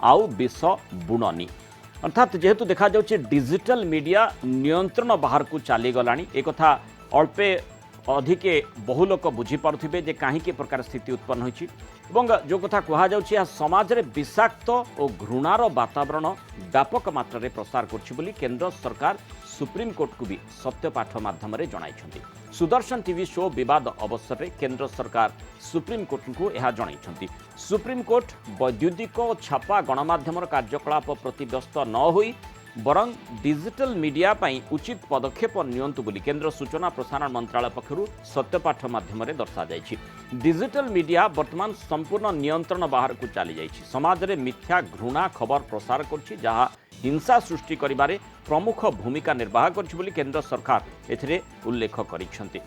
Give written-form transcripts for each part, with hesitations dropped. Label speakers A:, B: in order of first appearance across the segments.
A: आउ विष बुणनी अर्थात जेहेतु देखा जाउछि डिजिटल मीडिया नियंत्रण बाहर को चली गलानी एक कथा अल्पे अधिके बहु लोक बुझीपारे जे कहीं प्रकार स्थिति उत्पन्न होती जो कथा कहुच्छे समाज में विषाक्त और घृणार वातावरण व्यापक मात्रा रे प्रसार कर केंद्र सरकार सुप्रीम कोर्ट को भी सत्यपाठ माध्यम जन सुदर्शन टीवी शो विवाद अवसर में केंद्र सरकार सुप्रीम कोर्ट को यह जन सुप्रीम कोर्ट वैद्युतिक और छापा गणमाध्यम कार्यकलाप प्रति व्यस्त न होई बरं डिजिटल मीडिया पाई उचित पदक्षेप नियंतु बोली केंद्र सूचना प्रसारण मंत्रालय पक्षरु सत्यपाठ माध्यम दर्शा जायछि। डिजिटल मीडिया वर्तमान संपूर्ण नियंत्रण बाहर को चली जायछि। समाज में मिथ्या घृणा खबर प्रसार करछि जहाँ हिंसा सृष्टि करिबारे प्रमुख भूमिका निर्वाह करछि बोली केंद्र सरकार एथिरे उल्लेख करिसेंति।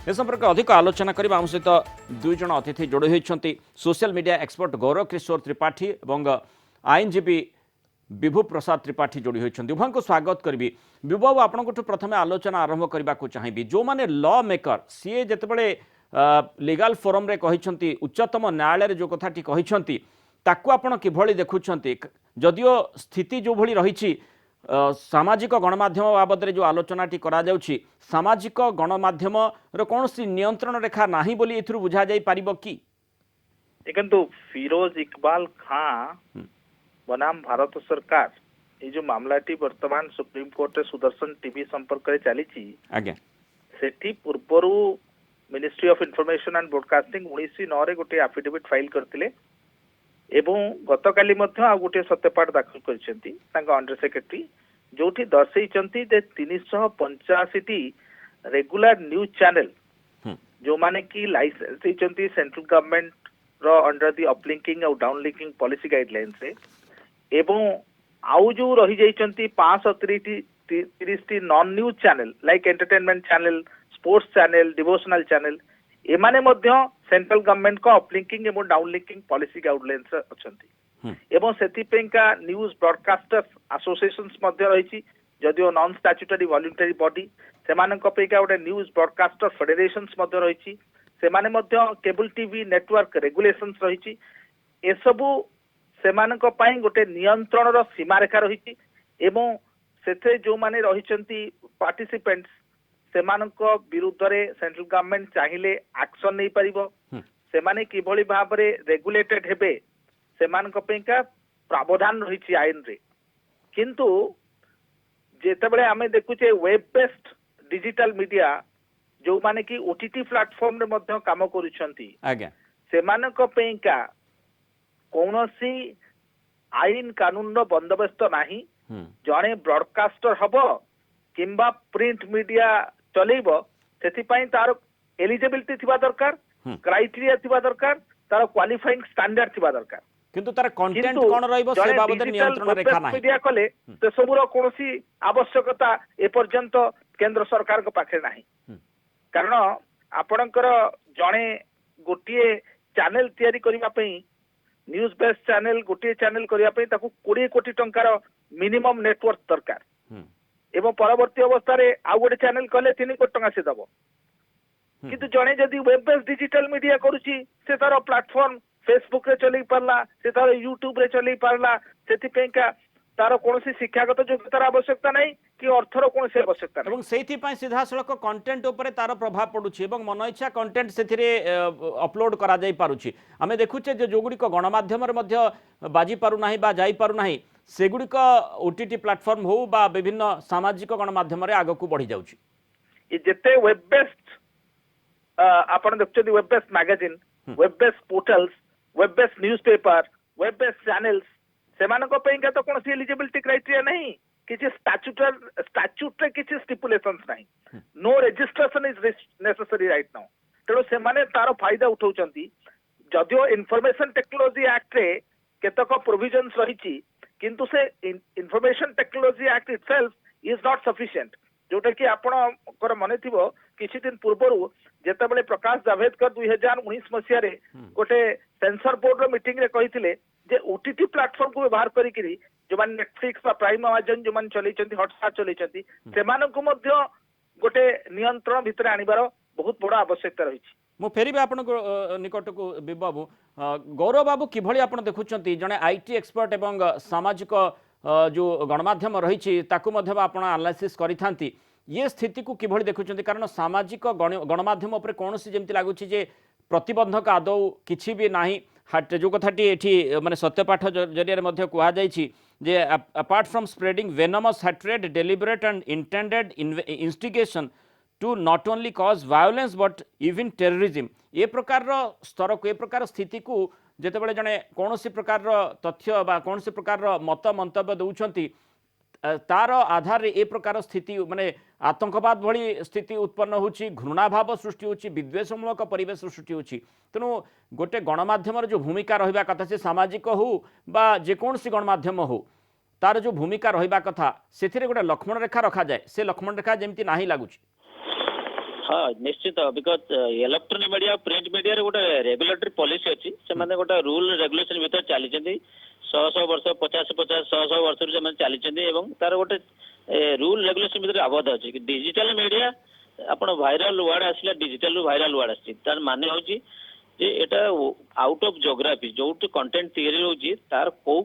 A: ए संपर्क अधिक आलोचना करबा हम सहित दुई जन अतिथि जोड़ी होइछंती सोशल मीडिया एक्सपर्ट गौरव किशोर त्रिपाठी एवं आईनजीवी विभु प्रसाद त्रिपाठी जोड़ी होइछंती। उभय को स्वागत करी। विभु आपको प्रथम आलोचना आरंभ करने को चाहिए जो माने लॉ मेकर सी जितेबाला लीगल फोरम रे कहिछंती उच्चतम न्यायालय जो कथाटी कहिछंती ताकू आपण किभଳି देखुछंती जदियो स्थिति जो भली रही सामाजिक गणमाध्यम बाबद जो आलोचनाटी करा जाउछि सामाजिक गणमाध्यम रो कोनोसी नियंत्रण रेखा नाही बोली एथुरु बुझा जाई पारिबो कि
B: देखंतु फिरोज इकबाल खां बनाम भारत सरकार ये जो मामलाटी वर्तमान सुप्रीम कोर्ट रे सुदर्शन टीवी संपर्क रे चली सेठी पूर्वरु ministry of information and broadcasting 1909 रे गोटे एफिडेविट फाइल करथिले एवं गतकाली मध्य आ गोटे सत्यपाठ दाखल करछंती तांका अंडर सेक्रेटरी जोठी दर्शैचंती जे 385 टी रेगुलर न्यूज चैनल जो माने की लाइसेंस देचंती सेंट्रल गवर्नमेंट रो अंडर द अपलिंकिंग और डाउनलिंकिंग पॉलिसी गाइडलाइंस रे एवं आउ जो रही जाइचंती 530 non news channel like entertainment channel sports channel devotional channel एमाने मध्य सेंट्रल गवर्नमेंट को अपलिंकिंग एवं डाउनलिंकिंग पॉलिसी गाइडलाइंस अछंती एवं सेति पेंका न्यूज ब्रॉडकास्टर्स एसोसिएशंस मध्य रहिछि जदियो नॉन स्टैट्यूटरी वॉलंटरी बॉडी सेमानक पेंका गोटे न्यूज ब्रॉडकास्टर फेडरेशंस मध्य रहिछि सेमाने मध्य केबल टीवी नेटवर्क रेगुलेशंस रहिछि एसबु सेमानक पाई गोटे नियंत्रण रो सीमा रेखा रहिछि एवं सेथे जो माने रहिचंती पार्टिसिपेंट्स सेमानक विरुद्ध रे सेंट्रल गवर्नमेंट चाहिले एक्शन नै परिबो सेमाने किभଳି भाबरे रेगुलेटेड हेबे सेमानक पेंका प्रावधान रहिछि आईन रे किंतु जेतेबेले आमे देखुचे वेब बेस्ड डिजिटल मीडिया जो माने कि ओटीटी प्लेटफॉर्म रे मध्य काम करूछंती
A: आज्ञा
B: सेमानक पेंका कौनसी आईन कानून रो बंदोबस्त नाही जणे ब्रॉडकास्टर हबो किंबा प्रिंट मीडिया चलेबो सेति पई तार एलिजिबिलिटी थिबा दरकार क्राइटेरिया थिबा दरकार तार क्वालिफाइंग स्टैंडर्ड थिबा दरकार
A: किंतु तार कंटेंट कोन रहइबो से बाबद नियंत्रण रेखा नाही
B: मीडिया कले से सबुरो कोनोसी आवश्यकता ए पर्यंत केंद्र सरकार को पाखे नाही कारण आपणकर जणे गोटिए चैनल तयारी करिबा पई न्यूज बेस्ड चैनल गोटे चैनल करिया पई ताकू 20 कोटी टंकार मिनिमम नेटवर्क दरकार एवं परवर्ती अवस्था रे आ गोटे चैनल कले 3 कोटी टंका से दबो किंतु जणे जदी वेब बेस्ड डिजिटल मीडिया करूची से तार प्लेटफॉर्म फेसबुक रे चली परला से तार यूट्यूब रे चली परला सेति पेंका तार कोनोसी शिक्षागत योग्यतार आवश्यकता नहीं कि अर्थर कोनोसी आवश्यकता नहीं
A: सेति पई सीधा सड़क कंटेंट ऊपर तार प्रभाव पड़ुछि एवं मन इच्छा कंटेंट सेथिरे अपलोड करा जाई पारुछि आमे देखुचे जे जोगुडी को गणमाध्यम रे मध्य बाजी पारु नाही बा जाई पारु नाही सेगुडी को ओटीटी प्लेटफॉर्म हो बा विभिन्न सामाजिक गणमाध्यम रे आगो को बढ़ी जाउछि
B: ई जेते वेब बेस्ड आपण देखुछथि web based magazine web based portals web based newspaper web based channels सेमानक पेंका तो कोनोसी एलिजिबिलिटी क्राइटेरिया नहीं किछि स्टैट्यूट रे किछि स्टिपुलेशंस नहीं no registration is necessary right now तेणु सेमाने तार फायदा उठाउचंती जदियो इन्फॉर्मेशन टेक्नोलॉजी एक्ट रे केतक प्रोविजन्स रहिछि किंतु से information technology act itself is not sufficient जोटा कि आपणकर मन थिबो किछि दिन पूर्वरु जेतेबेले प्रकाश जावड़ेकर 2019 मसिया रे गोटे सेंसर बोर्ड रो मीटिंग रे कहिथिले जे ओटीटी प्लेटफॉर्म को व्यवहार करिकरी जो मान नेटफ्लिक्स बा प्राइम अमेजन जो मान चलैचंती हॉटस्टार चलैचंती सेमानकु मध्य गोटे नियंत्रण भितर आनिबार बहुत बड़ आवश्यकता रहिछि
A: मु फेरी आप निकट को बाबू गौरव बाबू किभली आपण देखुछंती जने आईटी एक्सपर्ट एवं सामाजिक जो गणमाध्यम रही आपण एनालिसिस करिथांती ये स्थिति को किभली देखुछंती कारण सामाजिक गणमाध्यम उपरे कोनोसी जेमति लागुछि जे प्रतिबंधक आदौ किछि भी नाही हट जो कथाटी एठी माने सत्यपाठ जरिया मध्य कुहा जाइछि जे apart from spreading venomous hatred deliberate and intended instigation to not only cause violence but even terrorism ये प्रकार स्तर को ये प्रकार स्थिति को जितेबाला जड़े कौन प्रकार तथ्य बा कौन प्रकार मत मंतव्य दौरान तार आधार ए प्रकार स्थिति माने आतंकवाद भली स्थिति उत्पन्न होची घृणाभाव सृष्टि होची विद्वेषमूलक परिवेश सृष्टि होची तेणु गोटे गणमाध्यम जो भूमिका रहिबा कथा से सामाजिक हो बा जेकोसी गणमाध्यम हो तार जो भूमिका रहिबा कथा से गोटे लक्ष्मण रेखा रखा जाए से लक्ष्मण रेखा जमती नाही लागुची।
C: हाँ निश्चित because electronic media print media रे गोटे रेगुलेटरी पॉलिसी अच्छी से गोटे रूल रेगुलेशन भीतर चली 100 वर्ष 50 वर्ष चली तार गोटे रूल रेगुलेशन भीतर आबद्ध अच्छी डिजिटल मीडिया आपण भाइराल वर्ड आसला डिजिटल रु भाइराल वर्ड आसी तार माने होची जे एटा आउट ऑफ ज्योग्राफी जो कंटेंट थियरी होची तार को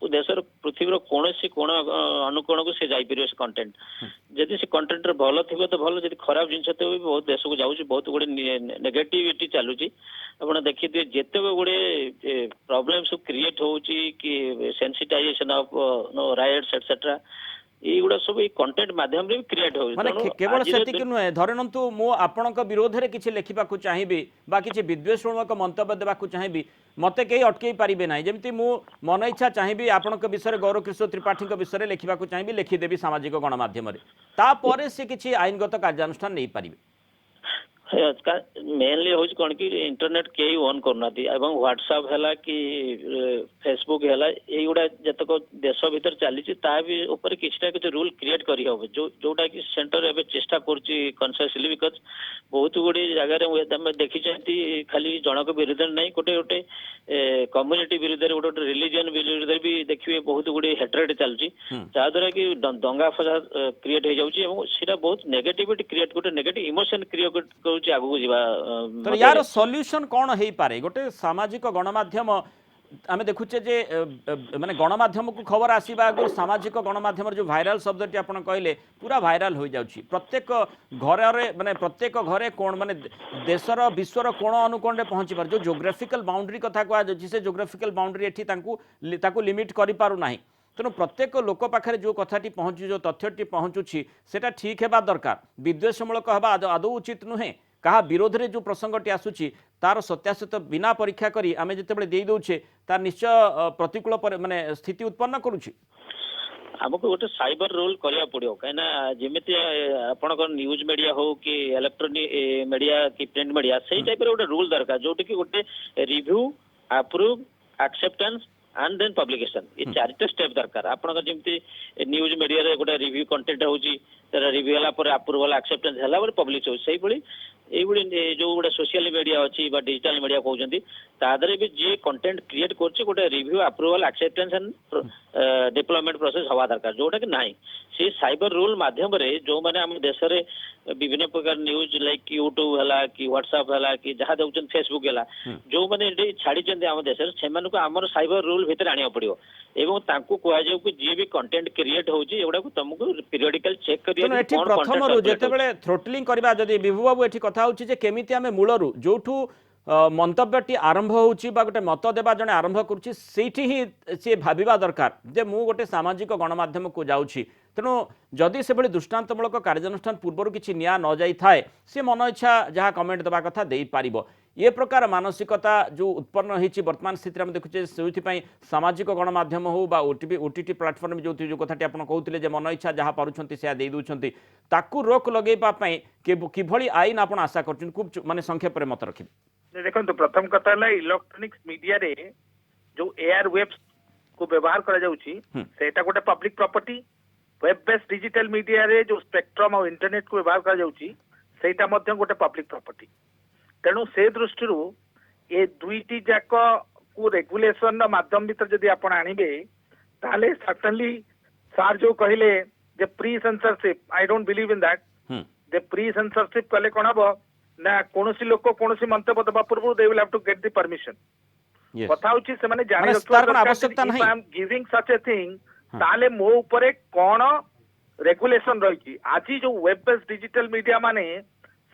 C: देशर पृथ्वीर कौन कोण अनुकोण को से जापर से कंटेंट जदि से कंटेंट भल थी तो भल जब खराब जिन भी बहुत देश को जाऊँगी बहुत गुड़े नेगेटिविटी चलुची आप देखिए जिते गुड़े प्रॉब्लम सब क्रिएट होची कि सेंसिटाइजेशन ऑफ राइट्स एटसेट्रा युवा सब कंटेंट माध्यम रे क्रिएट हो
A: माने केवल सेतिक नुहे धरनंतु मो आपणक विरोध रे किछि लेखिबा को चाहिबी बा किछि विद्वेषपूर्वक मंतव्य देबा को चाहिबी मते केही अटकेई पारिबे नाही जेमति मो मन इच्छा चाहिबी आपणक विषय गौरव किशोर त्रिपाठी विषय लेखिबा को चाहिबी लेखिदेबी सामाजिक गणमाध्यम रे तापर से किछि आईनगत कार्यानुष्ठान नहीं पारिबे
C: मेनली हूँ कौन कि इंटरनेट कई ऑन करना व्हाट्सएप है कि फेसबुक है युवा जतक देश भीतर चली किसी रूल क्रिएट कर जोटा कि सेंटर एवं चेष्टा करेंसियसली बिकज बहुत गुड़ी जगह देखी खाली जनक विरुद्ध नहीं गोटे गोटे कम्युनिटी विरुद्ध गोटे रिलीजन विरुद्ध भी देखिए बहुत गुड़ी हेट्रेड चलुची जहाद्वारा कि दंगा फसाद क्रिएट हो जाऊँगी बहुत नेगेटिविटी क्रिएट गोटे नेगेटिव इमोशन क्रिएट आगु
A: तो यार सॉल्यूशन कौन हो पारे गोटे सामाजिक गणमाध्यम आम देखुचे जे माने गणमाध्यम को खबर आसवा आगे सामाजिक गणमाध्यम जो भाइराल शब्दटी आप कहले पूरा भाइराल हो जाउछि प्रत्येक घरे माने प्रत्येक घरे कोण माने देशर विश्वर कोण अनुकोण रे पहुँची पार जो जोग्राफिकल बाउंड्री कथा कह जाउछि से जोग्राफिकल बाउंड्री एठी ताकू लिमिट करि पारु नाही तेणु प्रत्येक लोक पाखे जो कथाटी पहुँचु जो तथ्यटी पहुँचुछि सेटा ठीक हेबा दरकार विद्वेषमूलक हेबा आदौ उचित नुहे कहा विरोध रे जो प्रसंगटी आसुची तार सत्यासत्य बिना परीक्षा करी आमे जेतेबेले देई दउछे तार निश्चय प्रतिकूल माने स्थिति उत्पन्न करूछि
C: आमको गोटे साइबर रोल करिया पड़ियो कहिना जेमिति आपनकर न्यूज मीडिया हो कि इलेक्ट्रॉनिक मीडिया कि प्रिंट मीडिया सही टाइप रे गोटे रूल दरकार जोटी कि गोटे review approve acceptance and then publication ये चारिटा स्टेप दरकार आपनकर जेमिति न्यूज मीडिया रे गोटे रिव्यू कंटेंट होउची तेरा रिव्यू हला पर अप्रूवल एक्सेप्टेंस हला पर पब्लिश हो सही बड़ी जो गोटे सोशल मीडिया अच्छी डिजिटल मीडिया कहते तादरे भी जी कंटेंट क्रिएट कर गोटे review approval acceptance and deployment process हवा दरकार जोटा कि नहीं से साइबर रूल माध्यम रे जो माने हम देश रे विभिन्न प्रकार न्यूज लाइक यूट्यूब हला कि व्हाट्सएप हला कि जहाँ दउछन फेसबुक हला जो माने छाड़ी चंदे हम देश रे सेमान को हमर साइबर रूल भीतर आनिया पड़ियो एवं तांको कुआ जाउ कि जे भी कंटेंट क्रिएट होउची एगुडा को तुमको पीरियडिकल चेक करिया
A: एठी प्रथम रु जेतेबेले थ्रोटलिंग करबा जदी विभु बाबू एठी कथा होउची जे केमिति आमे मूलरु जोठू मंतव्यटी आरंभ होउची बा गोटे मत देबा जने आरंभ करूची सेठी ही से भाबिबा दरकार जे मु गोटे सामाजिक गणमाध्यम को जाउची तेणु जदि से दृष्टांतमूलक कार्यानुष्ठान पूर्वर किसी निया न जाई थाए से मन इच्छा जहाँ कमेंट देवा कथा दे पारिबो ये प्रकार मानसिकता जो उत्पन्न होती वर्तमान स्थिति में देखुचे से सामाजिक गणमाध्यम हो बा ओटीटी प्लाटफर्म जो कथाटी आप कहते मन इच्छा जहाँ पार्टी से दे दूसरी ताकू रोक लगेवाई किभली आईन आप आशा कर खूब माने संक्षेप में मत रखिए
B: देखो प्रथम कथा है इलेक्ट्रोनिक्स मीडिया रे जो एयर वेब्स को व्यवहार करा जाउची सेटा गोटे public property web based digital media रे जो स्पेक्ट्रम और इंटरनेट को व्यवहार करा जाउची सेटा मध्य गोटे पब्लिक प्रॉपर्टी तेणु से दृष्टि ये दुईटी जाक को रेगुलेशन माध्यम भीतर जदि आपण आनिबे ताले सर्टेनली सार जो कहले जे pre censorship I don't believe in that जे प्री सेंसरशिप कले कोन हबो ना कोनोसी लोक कोनोसी मंतव्य देबा पूर्व they will have to get the permission
A: Yes.
B: कथा होची से माने जानि
A: माने
B: रखिबा
A: तार कोन
B: दरकार
A: आवश्यकता
B: if
A: नहीं।
B: I am giving such a thing ताले मो ऊपर कोन रेगुलेशन रही आज जो वेब बेस्ड डिजिटल मीडिया माने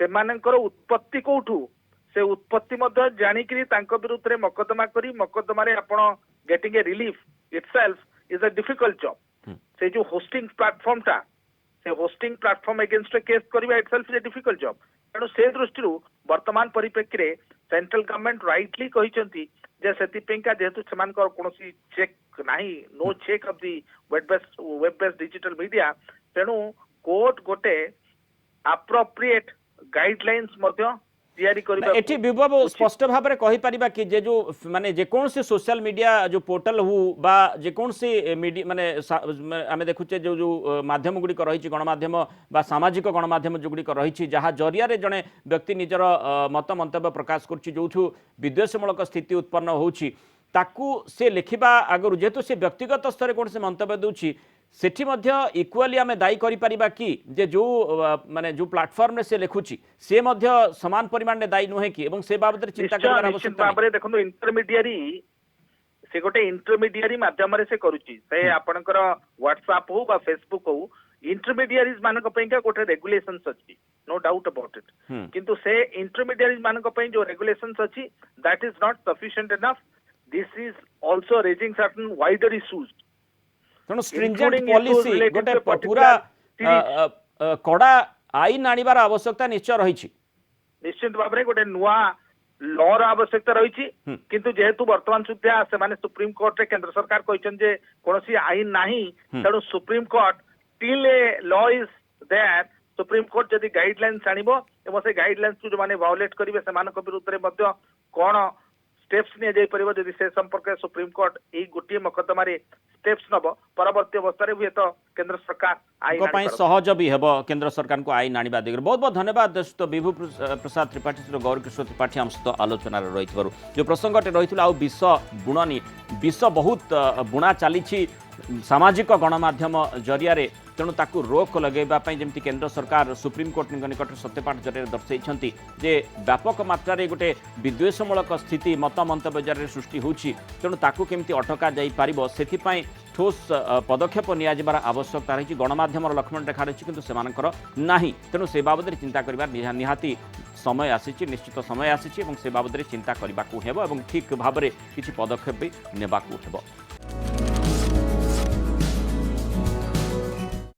B: से मानकर उत्पत्ति कोठू से उत्पत्ति मध्य जानिकरी तांको विरुद्ध रे मकदमा करी मकदमा रे आपण getting a relief itself is a difficult job से जो होस्टिंग प्लेटफॉर्म टा से होस्टिंग प्लेटफॉर्म अगेंस्ट केस करबा itself is a difficult job तेणु से दृष्टि वर्तमान परिप्रेक्षी रे सेंट्रल गवर्नमेंट राइटली कहिसंती जे सेतिपेंका जेहेतु सेमानकर कोनोसी चेक नाही no check of the web based digital media तेणु कोर्ट गोटे एप्रोप्रिएट गाइडलाइंस मध्य तैयारी करबा
A: एठी विभव स्पष्ट भाव में कहि परिबा कि जे जो माने जे कौन से सोशल मीडिया जो पोर्टल हो बा जे कौन से मीडिया माने आमे देखुचे जो जो माध्यम गुडी रही गणमाध्यम बा सामाजिक गणमाध्यम जो गुडी रही जहाँ जरिया रे जने व्यक्ति निजर मत मंतव्य प्रकाश करछि जोथु विद्वेषमूलक स्थिति उत्पन्न होछि ताकू से लिखिबा आगरु जेतु से व्यक्तिगत स्तर कौन से मंतव्य दूछि सेठी मध्य इक्वाली आमे दायी करि परिबा कि जे जो माने जो प्लेटफॉर्म रे से लिखुछि से मध्य समान परिमाण रे दायी नहे कि एवं से बाबद रे चिंता करबार आवश्यकता
B: बाबरे देखो इंटरमीडियरी से गोटे इंटरमीडियरी माध्यम रे से करूछि से आपनकर व्हाट्सएप हो बा फेसबुक हो इंटरमीडियरीज मानक पइका गोटे रेगुलेशंस अछि नो डाउट अबाउट इट किंतु से इंटरमीडियरीज मानक पइ जो रेगुलेशंस अछि that is not sufficient enough this is also raising certain wider issues
A: तेणु स्ट्रिंजेंट पॉलिसी गोटे पूरा कड़ा आईन आनिबार आवश्यकता निश्चय रही
B: निश्चित भाव में गोटे नुआ लॉर आवश्यकता रही किंतु जेहेतु वर्तमान सुधा से माने सुप्रीम कोर्ट रे केंद्र सरकार कहछन जे कोनोसी आईन नाही तेणु supreme court till a law is there supreme court जदि गाइडलाइंस आनिबो एवं से गाइडलाइंस जो माने वायोलेट करिवे सेमानक विरुद्ध रे मध्य कोन स्टेप्स निया जाई परिबो जदि से संपर्क सुप्रीम कोर्ट एई गोटिए मकदमा रे स्टेप्स नबो परवर्ती अवस्था रे हुए तो केंद्र सरकार आईन
A: को सहज भी हेबो केंद्र सरकार को आईन आनिबा दिगरे बहुत बहुत धन्यवाद तो विभू प्रसाद त्रिपाठी गौर किशोर त्रिपाठी हम सहित आलोचना रही जो प्रसंगटे रही आ विष बुणनी विष बहुत बुणा चली सामाजिक गणमाध्यम जरिया तेणु ताकू रोक लगेवाई जमी केंद्र सरकार सुप्रीम कोर्ट निकट सत्यपाठ जरिए दर्शाई जे व्यापक मात्रा गोटे विद्वेषमूलक स्थिति मत मंतव्य जरिए सृष्टि होछि तेणु ताकू केमती अटका जाई पारिबो सेथिपाई ठोस पदक्षेप नियाजिबार आवश्यकता रही गणमाध्यम लक्ष्मण रेखा रही किंतु सेमानकर नाही तेणु से बाबद चिंता करिबार निहाती समय आसी निश्चित समय आसी से बाबद चिंता करने को हेबो एवं ठीक भाव में किसी पदक्षेप भी नेबाकू हेबो।